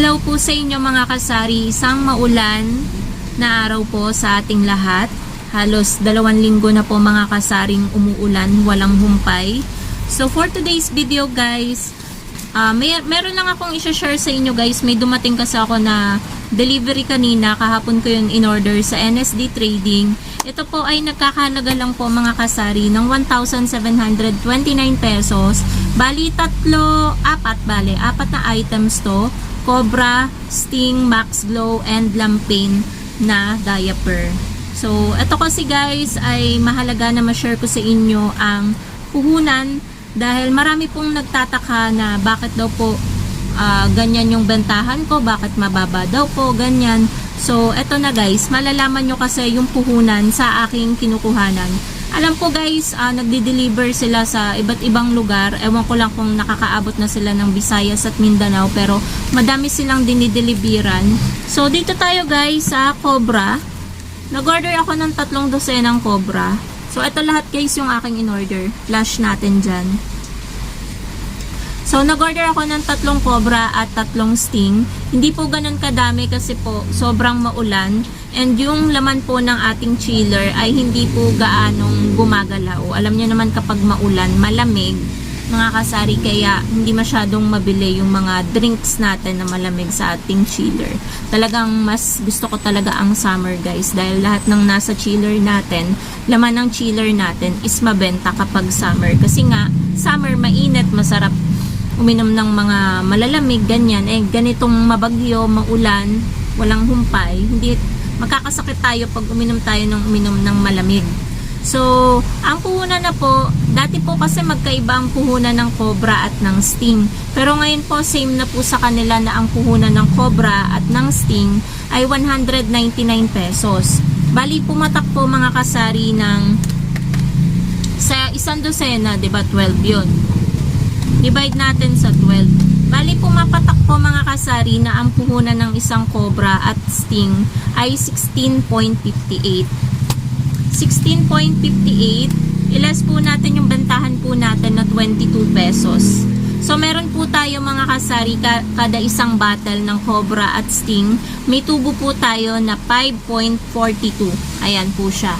Hello po sa inyo mga kasari, isang maulan na araw po sa ating lahat. Halos 2 linggo na po mga kasaring umuulan, walang humpay. So for today's video guys, meron lang akong i-share sa inyo guys. May dumating kasi ako na delivery kanina, kahapon ko yun in order sa NSD Trading. Ito po ay nagkakahalaga lang po mga kasari ng 1,729 pesos. Bali apat na items to. Cobra, Sting, Max Glow, and Lampain na diaper. So, ito kasi guys ay mahalaga na ma-share ko sa inyo ang puhunan dahil marami pong nagtataka na bakit daw po ganyan yung bentahan ko, bakit mababa daw po, ganyan. So, ito na guys, malalaman nyo kasi yung puhunan sa aking kinukuhanan. Alam ko guys, nagdi-deliver sila sa iba't ibang lugar. Ewan ko lang kung nakakaabot na sila ng Visayas at Mindanao, pero madami silang dinideliveran. So, dito tayo guys sa Cobra. Nag-order ako ng 3 dosenang Cobra. So, ito lahat guys yung aking in-order. Flash natin dyan. So, nag-order ako ng 3 Cobra at 3 Sting. Hindi po ganun kadami kasi po sobrang maulan. And yung laman po ng ating chiller ay hindi po gaanong gumagalaw. Alam niyo naman kapag maulan, malamig, mga kasari, kaya hindi masyadong mabili yung mga drinks natin na malamig sa ating chiller. Talagang mas gusto ko talaga ang summer guys, dahil lahat ng nasa chiller natin, laman ng chiller natin is mabenta kapag summer. Kasi nga, summer mainit, masarap uminom ng mga malalamig, ganyan. Eh, ganitong mabagyo, maulan, walang humpay, hindi magkakasakit tayo pag uminom ng malamig. So, ang puhunan na po, dati po kasi magkaiba ang puhunan ng Cobra at ng Sting. Pero ngayon po, same na po sa kanila na ang puhunan ng Cobra at ng Sting ay 199 pesos. Bali, pumatak po mga kasari ng sa isang dosena, diba 12 yun. Divide natin sa 12. Bali, pumapatak po mga kasari na ang puhunan ng isang Cobra at Sting ay 16.58. 16.58, ilas po natin yung bentahan po natin na 22 pesos. So, meron po tayo mga kasari, kada isang bottle ng Cobra at Sting, may tubo po tayo na 5.42. Ayan po siya.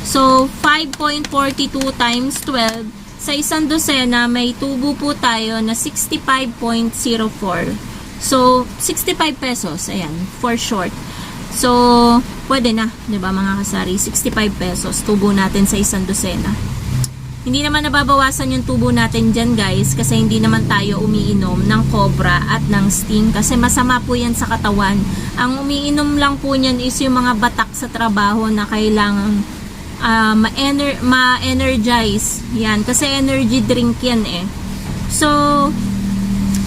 So, 5.42 times 12, sa isang dosena, may tubo po tayo na 65.04. So, 65 pesos. Ayan, for short. So, pwede na, 'di ba mga kasari? 65 pesos tubo natin sa isang dosena. Hindi naman nababawasan yung tubo natin dyan guys, kasi hindi naman tayo umiinom ng Cobra at ng Sting kasi masama po yan sa katawan. Ang umiinom lang po niyan is yung mga batak sa trabaho na kailangang ma-energize. Yan, kasi energy drink yan eh. So,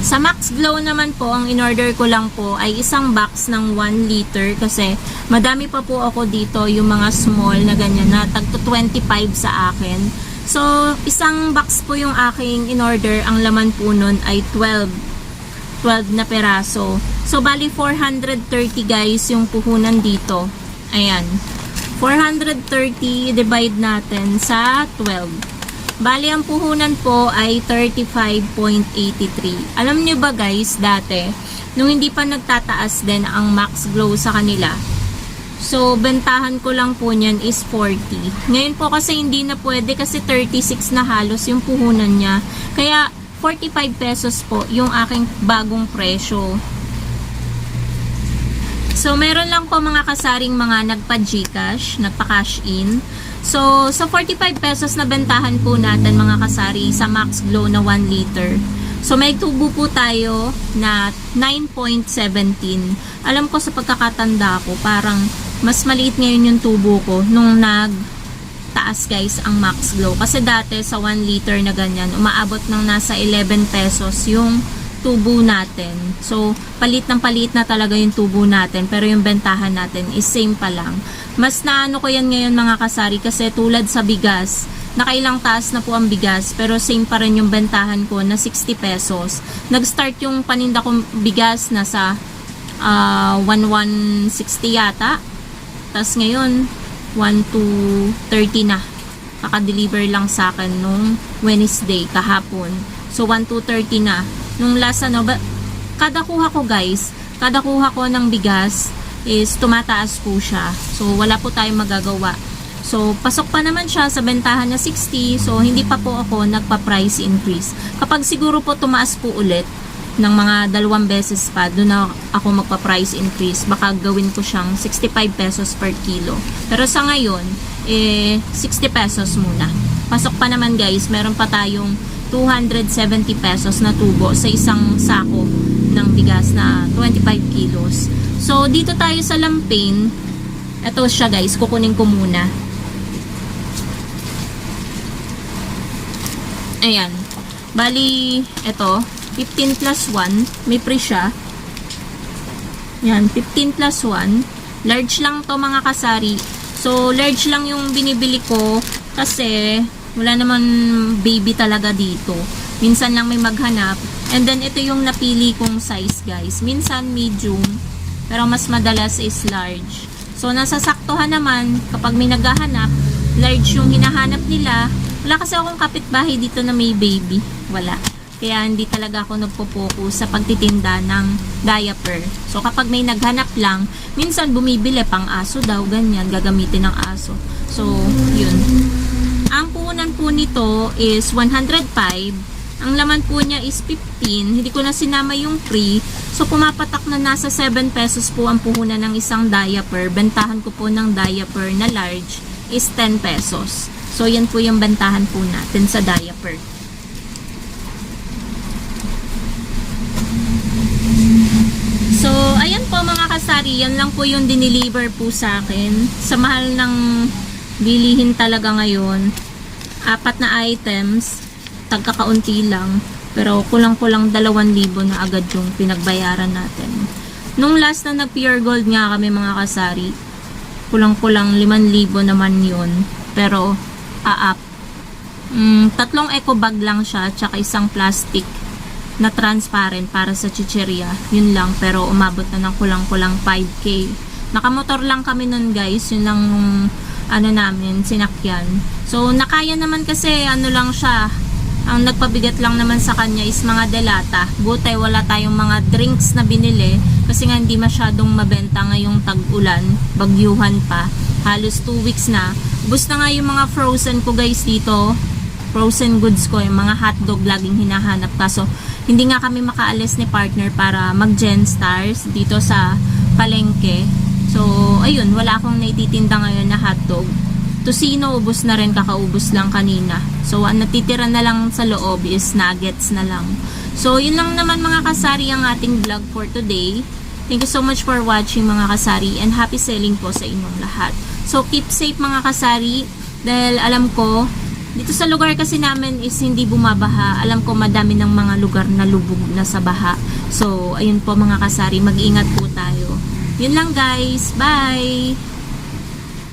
sa Max Glow naman po, ang in-order ko lang po ay isang box ng 1 liter kasi madami pa po ako dito yung mga small na ganyan na tagto 25 sa akin. So, isang box po yung aking in-order. Ang laman po nun ay 12 na peraso. So, bali 430 guys yung puhunan dito. Ayan. 430 divide natin sa 12. Bali, ang puhunan po ay 35.83. Alam nyo ba guys, dati, nung hindi pa nagtataas din ang Max Glow sa kanila, so, bentahan ko lang po niyan is 40. Ngayon po kasi hindi na pwede kasi 36 na halos yung puhunan niya. Kaya, 45 pesos po yung aking bagong presyo. So, meron lang po mga kasaring mga nagpa-Gcash, nagpa-cash in. So, sa 45 pesos na bentahan po natin mga kasari sa Max Glow na 1 liter. So, may tubo po tayo na 9.17. Alam ko sa pagkakatanda ko, parang mas maliit ngayon yung tubo ko nung nagtaas guys ang Max Glow. Kasi dati sa 1 liter na ganyan, umaabot ng nasa 11 pesos yung tubo natin. So, palit na talaga yung tubo natin, pero yung bentahan natin is same pa lang. Mas naano ko yan ngayon mga kasari kasi tulad sa bigas, nakailang taas na po ang bigas, pero same pa rin yung bentahan ko na 60 pesos. Nag-start yung paninda kong bigas na sa 1,160 yata. Tapos ngayon, 1,230 na. Kaka-deliver lang sa akin nung Wednesday, kahapon. So, 1,230 na. Nung last kada kuha ko guys, kada kuha ko ng bigas is tumataas po siya. So wala po tayong magagawa. So pasok pa naman siya sa bentahan na 60. So hindi pa po ako nagpa-price increase. Kapag siguro po tumaas po ulit ng mga 2 beses pa, doon na ako magpa-price increase. Baka gawin ko siyang 65 pesos per kilo. Pero sa ngayon, 60 pesos muna. Pasok pa naman guys, meron pa tayong 270 pesos na tubo sa isang sako ng bigas na 25 kilos. So, dito tayo sa Lampane. Ito siya guys, kukunin ko muna. Ayan. Bali, ito, 15 plus 1. May free siya. Yan, 15 plus 1. Large lang to mga kasari. So, large lang yung binibili ko kasi wala naman baby talaga dito. Minsan lang may maghanap. And then, ito yung napili kong size guys. Minsan medium, pero mas madalas is large. So, nasasaktuhan naman kapag may naghahanap, large yung hinahanap nila. Wala kasi akong kapitbahay dito na may baby. Wala. Kaya hindi talaga ako nagpo-focus sa pagtitinda ng diaper. So kapag may naghanap lang, minsan bumibili pang aso daw, ganyan, gagamitin ng aso. So, yun. Ang puhunan po nito is 105. Ang laman po niya is 15. Hindi ko na sinama yung free. So pumapatak na nasa 7 pesos po ang puhunan ng isang diaper. Bentahan ko po ng diaper na large is 10 pesos. So yan po yung bentahan po natin sa diaper. So, ayan po mga kasari, yan lang po yung dineliver po sa akin. Sa mahal ng bilihin talaga ngayon, 4 na items, tagkakaunti lang, pero kulang-kulang 2,000 na agad yung pinagbayaran natin. Nung last na nag-pure gold nga kami mga kasari, kulang-kulang 5,000 naman yun, pero 3 eco bag lang siya, tsaka isang plastic na transparent para sa chicheria. Yun lang, pero umabot na ng kulang-kulang 5K. Nakamotor lang kami nun guys, yun lang namin, sinakyan. So, nakaya naman kasi ano lang siya, ang nagpabigat lang naman sa kanya is mga delata. Buti wala tayong mga drinks na binili kasi nga hindi masyadong mabenta ngayong tag-ulan, bagyuhan pa. Halos 2 weeks na. Ubus na nga yung mga frozen ko guys dito. Frozen goods ko, yung mga hotdog laging hinahanap. Kaso, hindi nga kami makaalis ni partner para mag-Gen Stars dito sa palengke. So, ayun, wala akong naititinda ngayon na hotdog. Tocino, ubos na rin, kakaubos lang kanina. So, ang natitira na lang sa loob is nuggets na lang. So, yun lang naman mga kasari ang ating vlog for today. Thank you so much for watching mga kasari and happy selling po sa inyong lahat. So, keep safe mga kasari dahil alam ko, dito sa lugar kasi namin is hindi bumabaha. Alam ko madami ng mga lugar na lubog na sa baha. So, ayun po mga kasari, mag-ingat po tayo. Yun lang guys. Bye!